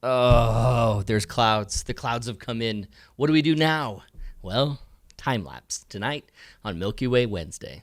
Oh, there's clouds. The clouds have come in. What do we do now? Well, time lapse tonight on Milky Way Wednesday.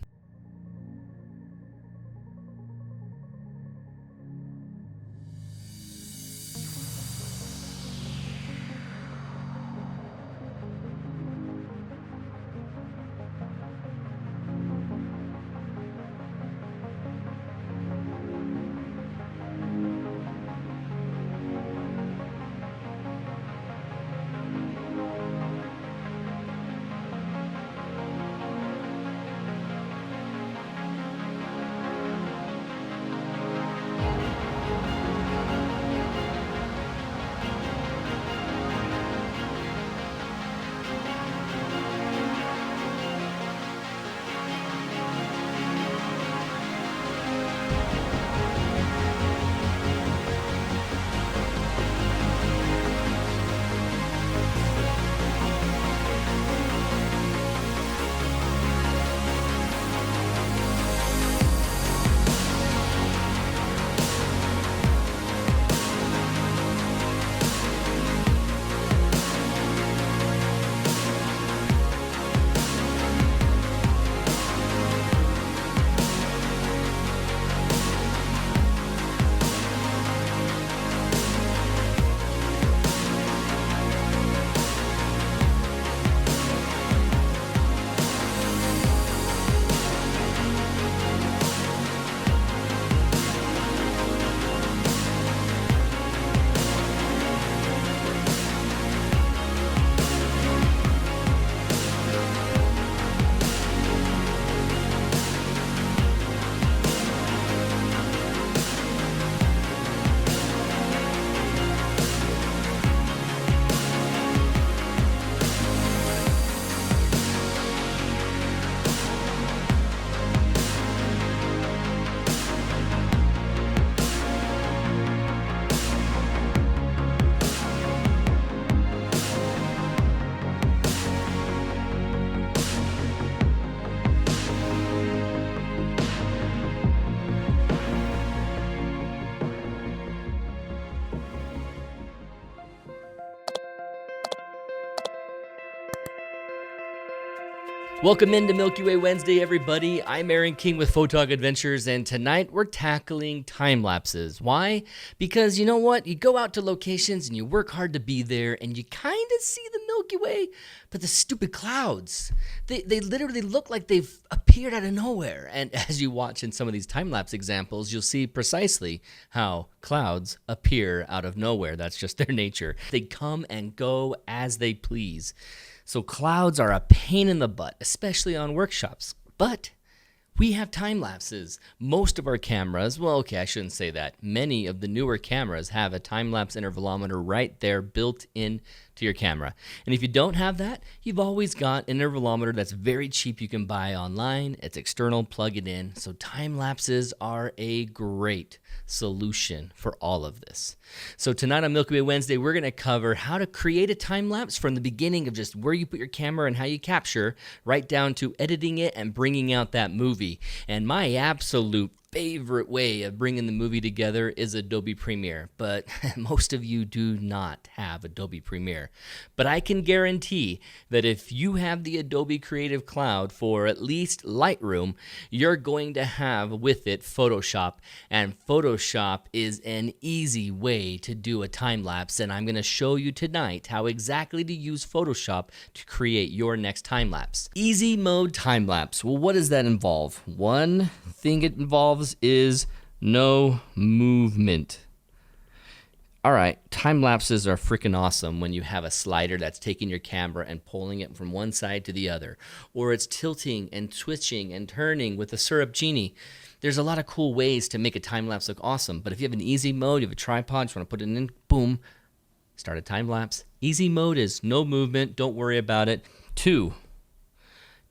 Welcome into Milky Way Wednesday, everybody. I'm Aaron King with Photog Adventures, and tonight we're tackling time lapses. Why? Because you know what? You go out to locations and you work hard to be there, and you kind of see the Milky Way, but the stupid clouds, they literally look like they've appeared out of nowhere. And as you watch in some of these time-lapse examples, you'll see precisely how clouds appear out of nowhere. That's just their nature. They come and go as they please. So clouds are a pain in the butt, especially on workshops. But we have time lapses. Most of our cameras, well, okay, I shouldn't say that. Many of the newer cameras have a time-lapse intervalometer right there built in to your camera. And if you don't have that, you've always got an intervalometer that's very cheap you can buy online. It's external, plug it in. So time lapses are a great solution for all of this. So tonight on Milky Way Wednesday, we're going to cover how to create a time lapse from the beginning of just where you put your camera and how you capture, right down to editing it and bringing out that movie. And my absolute favorite way of bringing the movie together is Adobe Premiere, but most of you do not have Adobe Premiere. But I can guarantee that if you have the Adobe Creative Cloud for at least Lightroom, you're going to have with it Photoshop, and Photoshop is an easy way to do a time lapse, and I'm going to show you tonight how exactly to use Photoshop to create your next time lapse. Easy mode time lapse. Well, what does that involve? One thing it involves is no movement. All right, time lapses are freaking awesome when you have a slider that's taking your camera and pulling it from one side to the other, or it's tilting and twitching and turning with a syrup genie. There's a lot of cool ways to make a time lapse look awesome, but if you have an easy mode, you have a tripod, you want to put it in, boom, start a time lapse. Easy mode is no movement, don't worry about it. 2,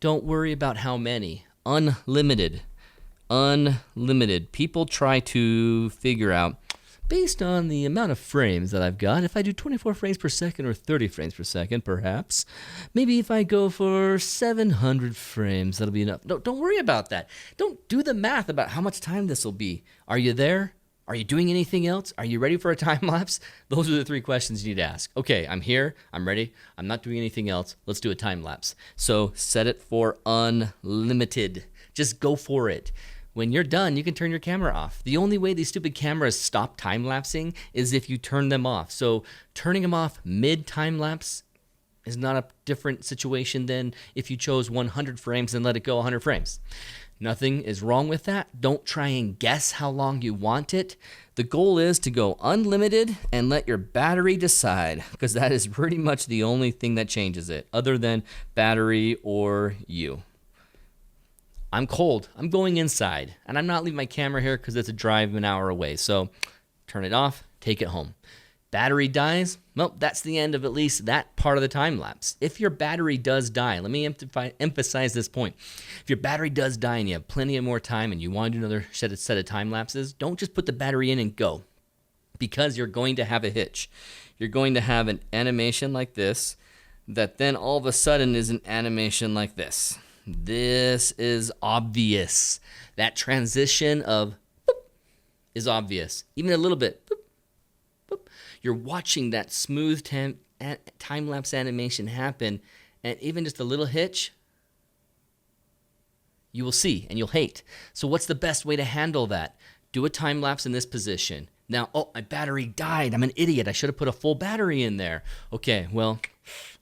don't worry about how many. Unlimited. People try to figure out, based on the amount of frames that I've got, if I do 24 frames per second or 30 frames per second, perhaps, maybe if I go for 700 frames, that'll be enough. No, don't worry about that. Don't do the math about how much time this will be. Are you there? Are you doing anything else? Are you ready for a time lapse? Those are the 3 questions you need to ask. Okay, I'm here, I'm ready, I'm not doing anything else. Let's do a time lapse. So set it for unlimited. Just go for it. When you're done, you can turn your camera off. The only way these stupid cameras stop time lapsing is if you turn them off. So turning them off mid time lapse is not a different situation than if you chose 100 frames and let it go 100 frames. Nothing is wrong with that. Don't try and guess how long you want it. The goal is to go unlimited and let your battery decide, because that is pretty much the only thing that changes it, other than battery or you. I'm cold. I'm going inside, and I'm not leaving my camera here because it's a drive an hour away. So turn it off, take it home. Battery dies, well, that's the end of at least that part of the time lapse. If your battery does die, let me emphasize this point. If your battery does die and you have plenty of more time and you want to do another set of time lapses, don't just put the battery in and go, because you're going to have a hitch. You're going to have an animation like this that then all of a sudden is an animation like this. This is obvious. That transition of boop is obvious, even a little bit. Boop. You're watching that smooth time-lapse animation happen, and even just a little hitch, you will see and you'll hate. So what's the best way to handle that? Do a time-lapse in this position. Now, oh, my battery died. I'm an idiot. I should have put a full battery in there. Okay, well,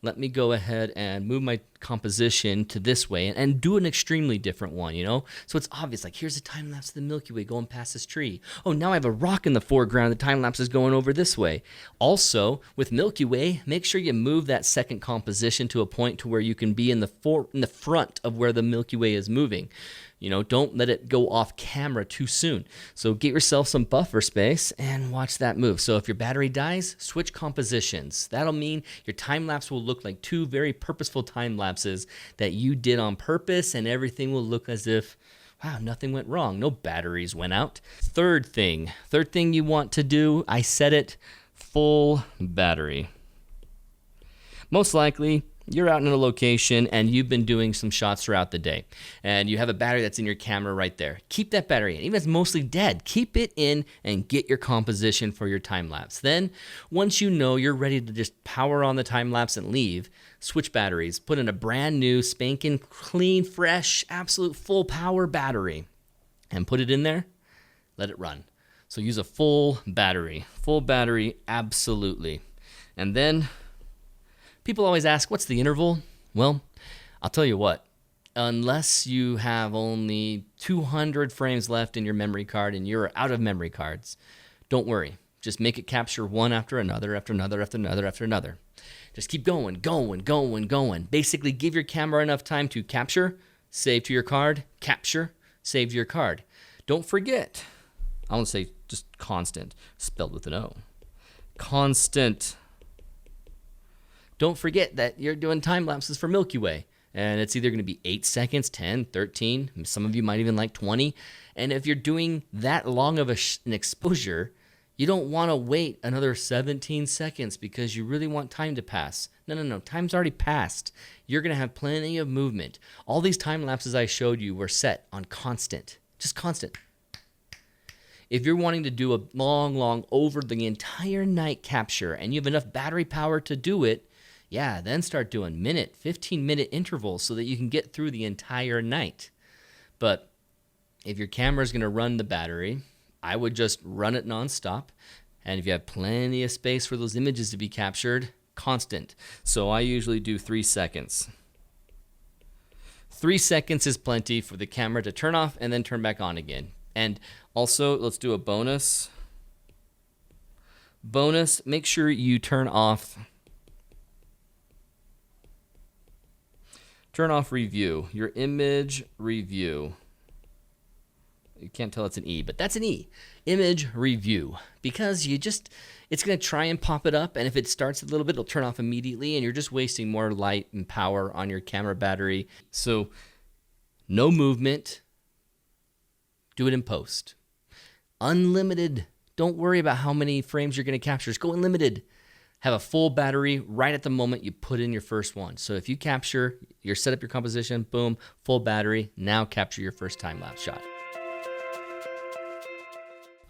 let me go ahead and move my composition to this way and do an extremely different one, you know? So it's obvious, like here's a time lapse of the Milky Way going past this tree. Oh, now I have a rock in the foreground. The time lapse is going over this way. Also, with Milky Way, make sure you move that second composition to a point to where you can be in the front of where the Milky Way is moving. You know, don't let it go off camera too soon. So get yourself some buffer space and watch that move. So if your battery dies, switch compositions. That'll mean your time lapse will look like 2 very purposeful time lapses that you did on purpose, and everything will look as if, wow, nothing went wrong. No batteries went out. Third thing you want to do, I set it full battery. Most likely, you're out in a location and you've been doing some shots throughout the day, and you have a battery that's in your camera right there. Keep that battery in. Even if it's mostly dead, keep it in and get your composition for your time lapse. Then, once you know you're ready to just power on the time lapse and leave, switch batteries. Put in a brand new, spanking, clean, fresh, absolute full power battery and put it in there. Let it run. So use a full battery. Full battery, absolutely. And then, people always ask, what's the interval? Well, I'll tell you what, unless you have only 200 frames left in your memory card and you're out of memory cards, don't worry. Just make it capture one after another, after another, after another, after another. Just keep going. Basically, give your camera enough time to capture, save to your card, capture, save to your card. Don't forget, I want to say just constant, spelled with an O. Constant. Don't forget that you're doing time lapses for Milky Way, and it's either going to be 8 seconds, 10, 13, some of you might even like 20. And if you're doing that long of an exposure, you don't want to wait another 17 seconds because you really want time to pass. No, time's already passed. You're going to have plenty of movement. All these time lapses I showed you were set on constant, just constant. If you're wanting to do a long over the entire night capture and you have enough battery power to do it, yeah, then start doing 15-minute intervals so that you can get through the entire night. But if your camera is going to run the battery, I would just run it nonstop. And if you have plenty of space for those images to be captured, constant. So I usually do 3 seconds. 3 seconds is plenty for the camera to turn off and then turn back on again. And also, let's do a bonus. Make sure you turn off review, your image review. You can't tell it's an E, but that's an E. Image review. Because it's going to try and pop it up, and if it starts a little bit, it'll turn off immediately, and you're just wasting more light and power on your camera battery. So, no movement. Do it in post. Unlimited. Don't worry about how many frames you're going to capture. Just go unlimited. Have a full battery right at the moment you put in your first one. So if you capture, you set up your composition, boom, full battery, now capture your first time-lapse shot.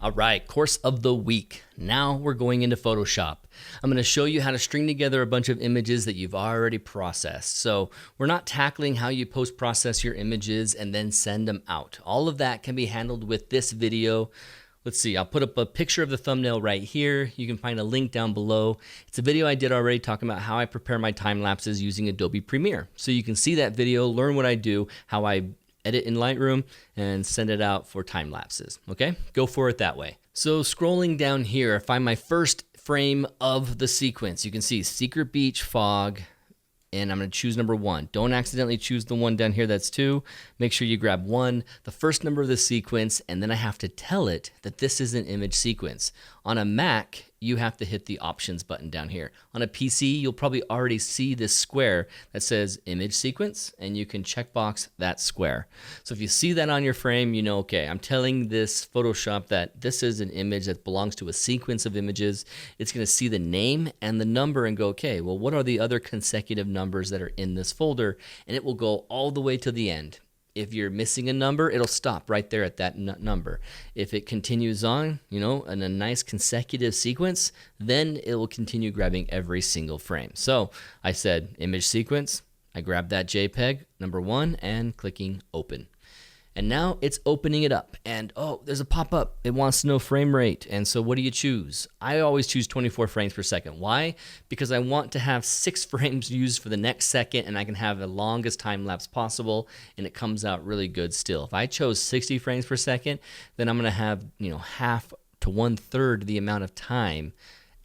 All right, course of the week. Now we're going into Photoshop. I'm going to show you how to string together a bunch of images that you've already processed. So we're not tackling how you post-process your images and then send them out. All of that can be handled with this video. Let's see, I'll put up a picture of the thumbnail right here. You can find a link down below. It's a video I did already talking about how I prepare my time lapses using Adobe Premiere. So you can see that video, learn what I do, how I edit in Lightroom, and send it out for time lapses. Okay, go for it that way. So scrolling down here, I find my first frame of the sequence. You can see Secret Beach Fog, and I'm going to choose number 1. Don't accidentally choose the one down here that's 2. Make sure you grab 1, the first number of the sequence, and then I have to tell it that this is an image sequence. On a Mac, you have to hit the options button down here. On a PC, you'll probably already see this square that says image sequence, and you can checkbox that square. So if you see that on your frame, you know, okay, I'm telling this Photoshop that this is an image that belongs to a sequence of images. It's going to see the name and the number and go, okay, well, what are the other consecutive numbers that are in this folder? And it will go all the way to the end. If you're missing a number, it'll stop right there at that number. If it continues on, you know, in a nice consecutive sequence, then it will continue grabbing every single frame. So I said image sequence, I grabbed that JPEG, number 1, and clicking open. And now it's opening it up, and oh, there's a pop-up. It wants to know frame rate, and so what do you choose? I always choose 24 frames per second. Why? Because I want to have 6 frames used for the next second, and I can have the longest time lapse possible, and it comes out really good still. If I chose 60 frames per second, then I'm gonna have, you know, half to 1/3 the amount of time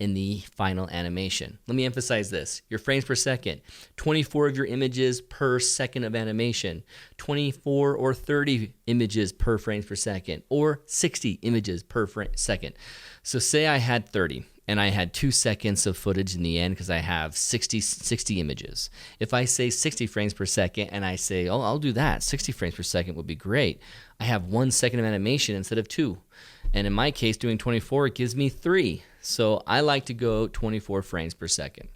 in the final animation. Let me emphasize this. Your frames per second, 24 of your images per second of animation, 24 or 30 images per frames per second, or 60 images per second. So say I had 30 and I had 2 seconds of footage in the end because I have 60 images. If I say 60 frames per second and I say, oh, I'll do that, 60 frames per second would be great. I have 1 second of animation instead of 2. And in my case, doing 24, it gives me 3. So I like to go 24 frames per second.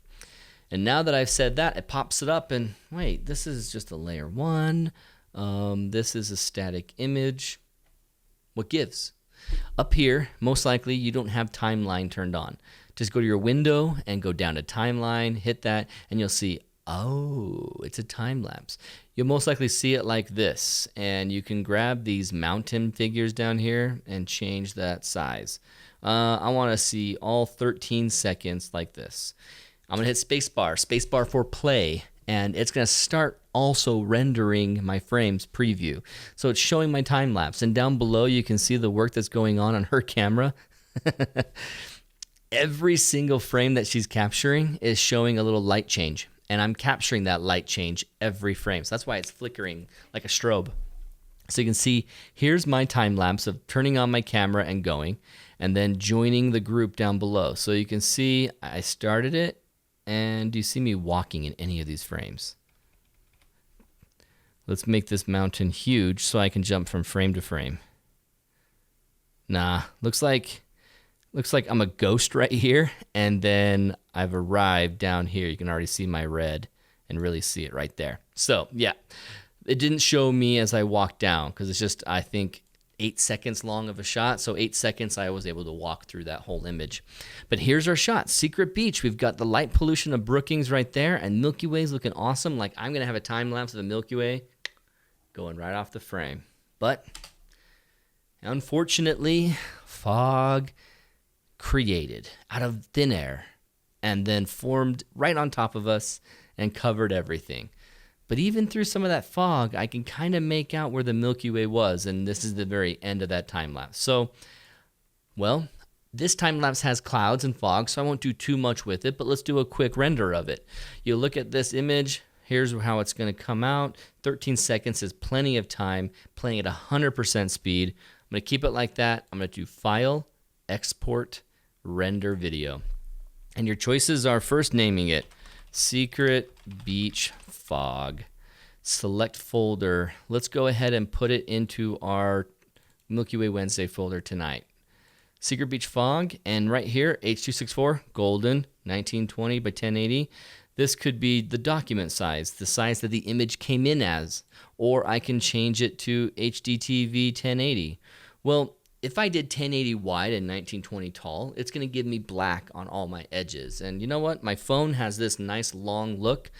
And now that I've said that, it pops it up and wait, this is just a layer 1. This is a static image. What gives? Up here, most likely you don't have timeline turned on. Just go to your window and go down to timeline, hit that, and you'll see, oh, it's a time lapse. You'll most likely see it like this, and you can grab these mountain figures down here and change that size. I want to see all 13 seconds like this. I'm going to hit spacebar for play, and it's going to start also rendering my frames preview. So it's showing my time lapse, and down below you can see the work that's going on her camera. Every single frame that she's capturing is showing a little light change, and I'm capturing that light change every frame. So that's why it's flickering like a strobe. So you can see here's my time lapse of turning on my camera and going, and then joining the group down below. So you can see I started it, and do you see me walking in any of these frames? Let's make this mountain huge so I can jump from frame to frame. Nah, looks like I'm a ghost right here, and then I've arrived down here. You can already see my red and really see it right there. So yeah, it didn't show me as I walked down because it's just, I think, 8 seconds long of a shot. So 8 seconds I was able to walk through that whole image. But here's our shot, Secret Beach. We've got the light pollution of Brookings right there, and Milky Way's looking awesome. Like I'm gonna have a time lapse of the Milky Way going right off the frame. But unfortunately, fog created out of thin air and then formed right on top of us and covered everything. But even through some of that fog, I can kind of make out where the Milky Way was, and this is the very end of that time lapse. So, well, this time lapse has clouds and fog, so I won't do too much with it, but let's do a quick render of it. You look at this image, here's how it's going to come out. 13 seconds is plenty of time, playing at 100% speed. I'm going to keep it like that. I'm going to do File, Export, Render Video. And your choices are first naming it Secret Beach Fog. Select folder. Let's go ahead and put it into our Milky Way Wednesday folder tonight. Secret Beach Fog, and right here, H.264, golden, 1920 by 1080. This could be the document size, the size that the image came in as, or I can change it to HDTV 1080. Well, if I did 1080 wide and 1920 tall, it's going to give me black on all my edges. And you know what? My phone has this nice long look.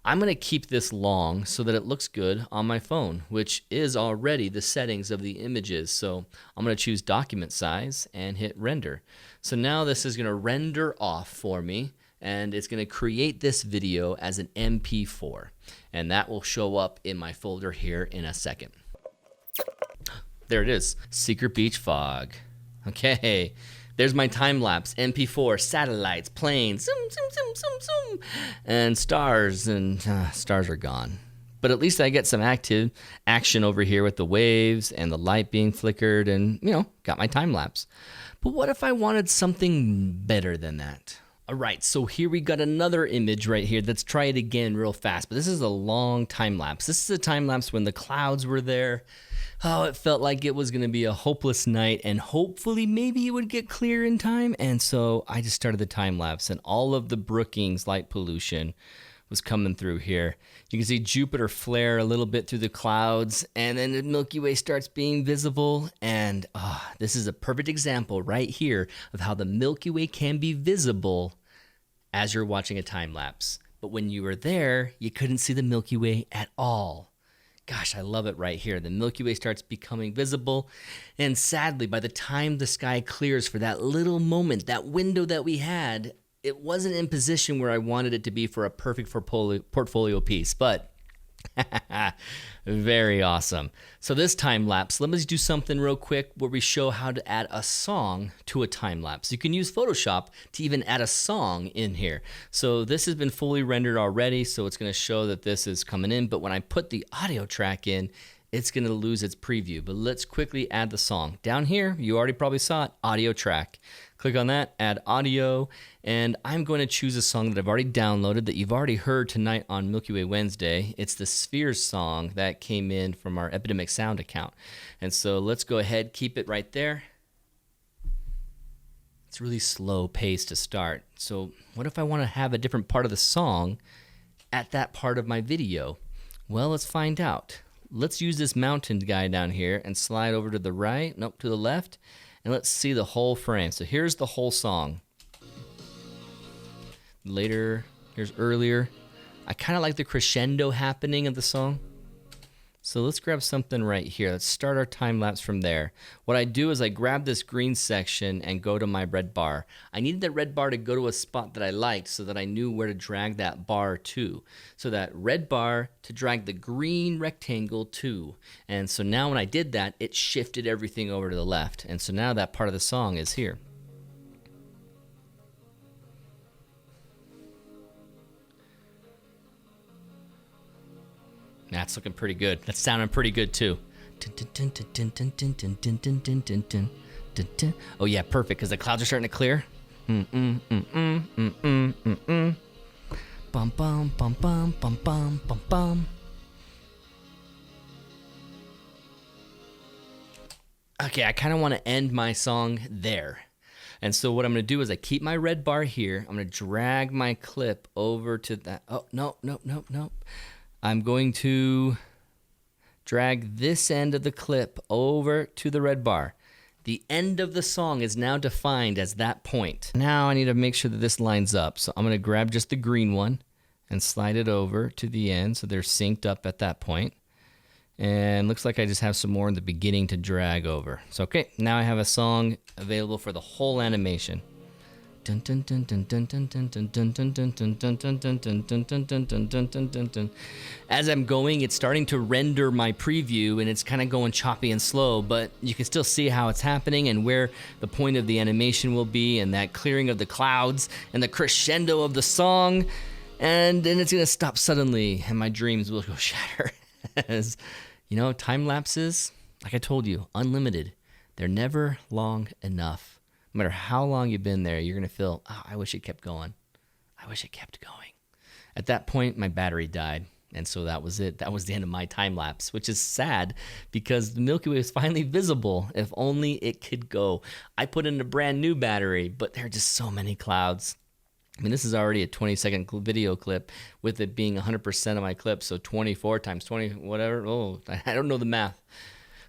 I'm going to keep this long so that it looks good on my phone, which is already the settings of the images. So I'm going to choose document size and hit render. So now this is going to render off for me, and it's going to create this video as an MP4. And that will show up in my folder here in a second. There it is, Secret Beach Fog. Okay, there's my time-lapse, MP4, satellites, planes, zoom, zoom, zoom, zoom, zoom, and stars are gone. But at least I get some active action over here with the waves and the light being flickered and, you know, got my time-lapse. But what if I wanted something better than that? All right, so here we got another image right here. Let's try it again real fast. But this is a long time-lapse. This is a time-lapse when the clouds were there. Oh, it felt like it was going to be a hopeless night, and hopefully maybe it would get clear in time. And so I just started the time-lapse, and all of the Brookings light pollution was coming through here. You can see Jupiter flare a little bit through the clouds, and then the Milky Way starts being visible. And this is a perfect example right here of how the Milky Way can be visible as you're watching a time-lapse. But when you were there, you couldn't see the Milky Way at all. Gosh, I love it right here. The Milky Way starts becoming visible, and sadly, by the time the sky clears for that little moment, that window that we had, it wasn't in position where I wanted it to be for a perfect portfolio piece, but very awesome. So this time lapse, let me do something real quick where we show how to add a song to a time lapse. You can use Photoshop to even add a song in here. So this has been fully rendered already, so it's going to show that this is coming in, but when I put the audio track in, it's going to lose its preview. But let's quickly add the song. Down here, you already probably saw it, audio track. Click on that, add audio, and I'm going to choose a song that I've already downloaded that you've already heard tonight on Milky Way Wednesday. It's the Spheres song that came in from our Epidemic Sound account. And so let's go ahead, keep it right there. It's really slow pace to start. So what if I want to have a different part of the song at that part of my video? Well, let's find out. Let's use this mountain guy down here and slide over to the right, nope, to the left, and let's see the whole frame. So here's the whole song. Later, here's earlier. I kind of like the crescendo happening of the song. So let's grab something right here. Let's start our time lapse from there. What I do is I grab this green section and go to my red bar. I needed that red bar to go to a spot that I liked so that I knew where to drag that bar to. So that red bar to drag the green rectangle to. And so now when I did that, it shifted everything over to the left. And so now that part of the song is here. That's looking pretty good. That's sounding pretty good too. Oh yeah, perfect, because the clouds are starting to clear. Bum bum bum bum bum bum bum bum. Okay, I kind of want to end my song there. And so what I'm going to do is I keep my red bar here. I'm going to drag my clip over to that. Oh, no. I'm going to drag this end of the clip over to the red bar. The end of the song is now defined as that point. Now I need to make sure that this lines up. So I'm going to grab just the green one and slide it over to the end so they're synced up at that point. And looks like I just have some more in the beginning to drag over. So okay, now I have a song available for the whole animation. As I'm going, it's starting to render my preview, and it's kind of going choppy and slow, but you can still see how it's happening and where the point of the animation will be, and that clearing of the clouds and the crescendo of the song, and then it's going to stop suddenly, and my dreams will go shatter. As you know, time lapses, like I told you, unlimited. They're never long enough. No matter how long you've been there, you're going to feel, oh, I wish it kept going. I wish it kept going. At that point, my battery died. And so that was it. That was the end of my time lapse, which is sad because the Milky Way is finally visible. If only it could go. I put in a brand new battery, but there are just so many clouds. I mean, this is already a 20-second video clip with it being 100% of my clip. So 24 times 20, whatever. Oh, I don't know the math.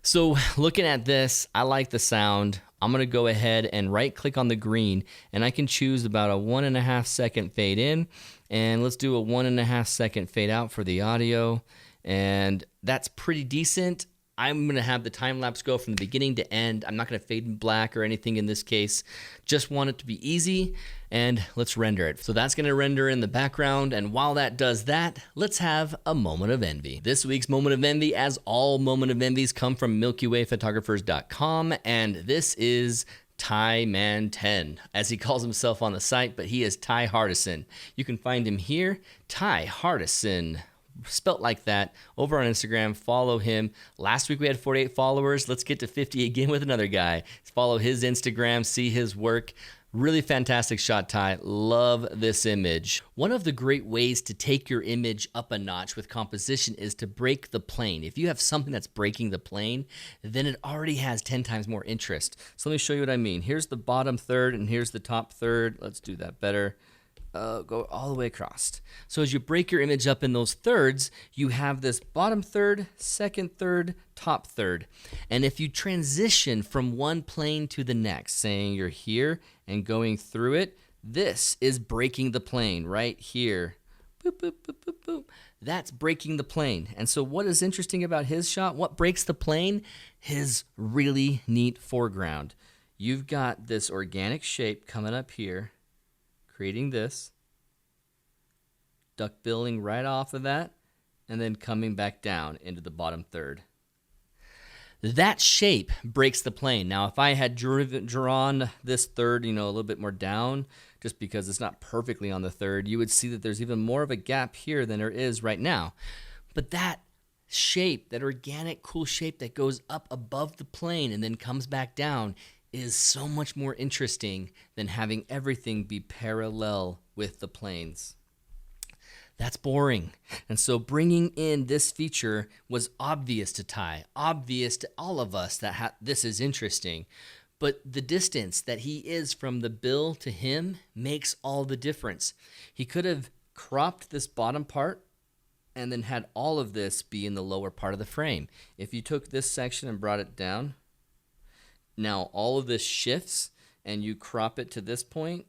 So looking at this, I like the sound. I'm gonna go ahead and right click on the green, and I can choose about a 1.5 second fade in, and let's do a 1.5 second fade out for the audio, and that's pretty decent. I'm gonna have the time lapse go from the beginning to end. I'm not gonna fade in black or anything in this case. Just want it to be easy, and let's render it. So that's gonna render in the background, and while that does that, let's have a moment of envy. This week's moment of envy, as all moment of envies, come from MilkyWayPhotographers.com, and this is Ty Man 10, as he calls himself on the site, but he is Ty Hardison. You can find him here, Ty Hardison, spelt like that, over on Instagram. Follow him. Last week we had 48 followers. Let's get to 50 again with another guy. Follow his Instagram, see his work. Really fantastic shot, Ty. Love this image. One of the great ways to take your image up a notch with composition is to break the plane. If you have something that's breaking the plane, then it already has 10 times more interest. So let me show you what I mean. Here's the bottom third and here's the top third. Let's do that better. Go all the way across. So as you break your image up in those thirds, you have this bottom third, second third, top third. And if you transition from one plane to the next, saying you're here and going through it, this is breaking the plane right here. Boop, boop, boop, boop, boop. That's breaking the plane. And so what is interesting about his shot? What breaks the plane? His really neat foreground. You've got this organic shape coming up here, creating this, duck-billing right off of that, and then coming back down into the bottom third. That shape breaks the plane. Now, if I had drawn this third, a little bit more down, just because it's not perfectly on the third, you would see that there's even more of a gap here than there is right now. But that shape, that organic, cool shape that goes up above the plane and then comes back down, is so much more interesting than having everything be parallel with the planes. That's boring. And so bringing in this feature was obvious to Ty, obvious to all of us that this is interesting. But the distance that he is from the bill to him makes all the difference. He could have cropped this bottom part and then had all of this be in the lower part of the frame. If you took this section and brought it down, now all of this shifts and you crop it to this point,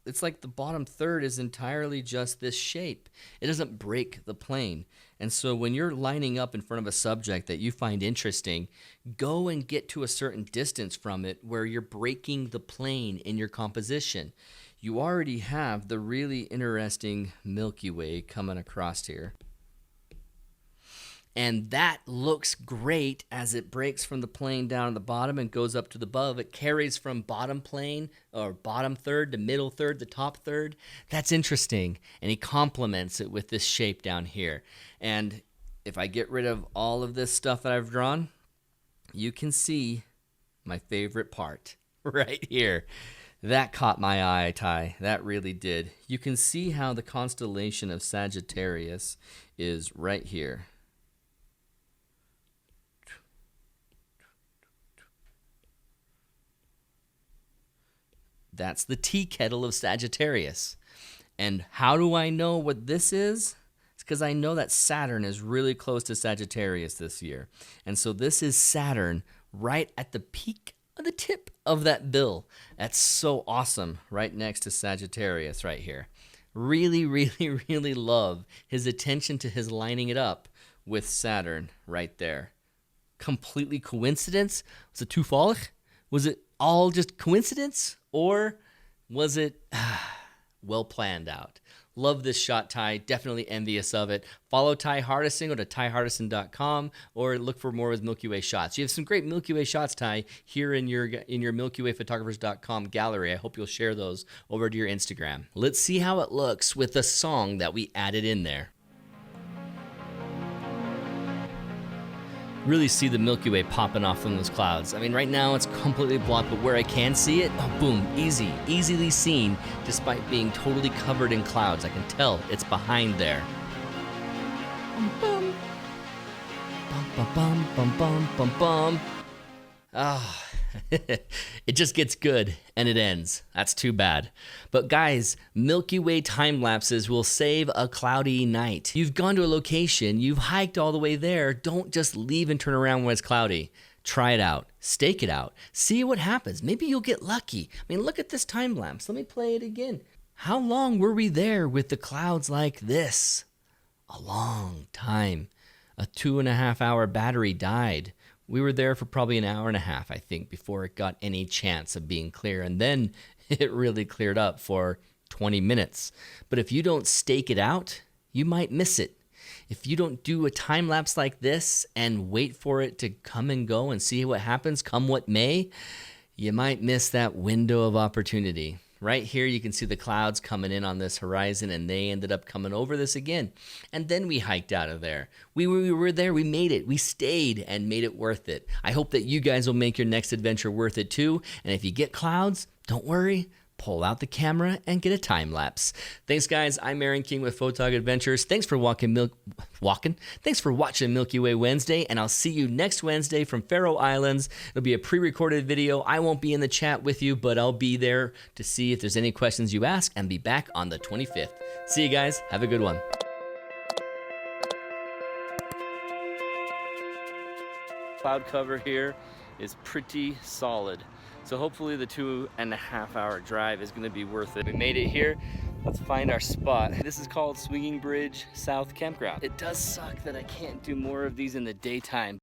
it's like the bottom third is entirely just this shape. It doesn't break the plane. And so when you're lining up in front of a subject that you find interesting, go and get to a certain distance from it where you're breaking the plane in your composition. You already have the really interesting Milky Way coming across here. And that looks great as it breaks from the plane down at the bottom and goes up to the above. It carries from bottom plane or bottom third to middle third to top third. That's interesting. And he complements it with this shape down here. And if I get rid of all of this stuff that I've drawn, you can see my favorite part right here. That caught my eye, Ty. That really did. You can see how the constellation of Sagittarius is right here. That's the tea kettle of Sagittarius. And how do I know what this is? It's because I know that Saturn is really close to Sagittarius this year. And so this is Saturn right at the peak of the tip of that bill. That's so awesome, right next to Sagittarius right here. Really, really, really love his attention to his lining it up with Saturn right there. Completely coincidence? Was it toevallig? Was it all just coincidence? Or was it well planned out? Love this shot, Ty. Definitely envious of it. Follow Ty Hardison. Go to tyhardison.com or look for more with Milky Way shots. You have some great Milky Way shots, Ty, here in your MilkyWayPhotographers.com gallery. I hope you'll share those over to your Instagram. Let's see how it looks with the song that we added in there. Really see the Milky Way popping off from those clouds. I mean, right now it's completely blocked, but where I can see it, oh, boom, easily seen, despite being totally covered in clouds. I can tell it's behind there. Bum, bum, bum, bum, bum, bum, bum. Ah, it just gets good and it ends. That's too bad. But guys, Milky Way time lapses will save a cloudy night. You've gone to a location, you've hiked all the way there. Don't just leave and turn around when it's cloudy. Try it out, stake it out, see what happens. Maybe you'll get lucky. I mean, look at this time lapse. Let me play it again. How long were we there with the clouds like this? A long time. A 2.5-hour battery died. We were there for probably an hour and a half, I think, before it got any chance of being clear. And then it really cleared up for 20 minutes. But if you don't stake it out, you might miss it. If you don't do a time lapse like this and wait for it to come and go and see what happens, come what may, you might miss that window of opportunity. Right here, you can see the clouds coming in on this horizon, and they ended up coming over this again. And then we hiked out of there. We were there, we made it, we stayed and made it worth it. I hope that you guys will make your next adventure worth it too. And if you get clouds, don't worry. Pull out the camera and get a time lapse. Thanks, guys. I'm Aaron King with Photog Adventures. Thanks for Thanks for watching Milky Way Wednesday, and I'll see you next Wednesday from Faroe Islands. It'll be a pre-recorded video. I won't be in the chat with you, but I'll be there to see if there's any questions you ask and be back on the 25th. See you guys. Have a good one. Cloud cover here is pretty solid. So hopefully the 2.5-hour drive is gonna be worth it. We made it here. Let's find our spot. This is called Swinging Bridge South Campground. It does suck that I can't do more of these in the daytime.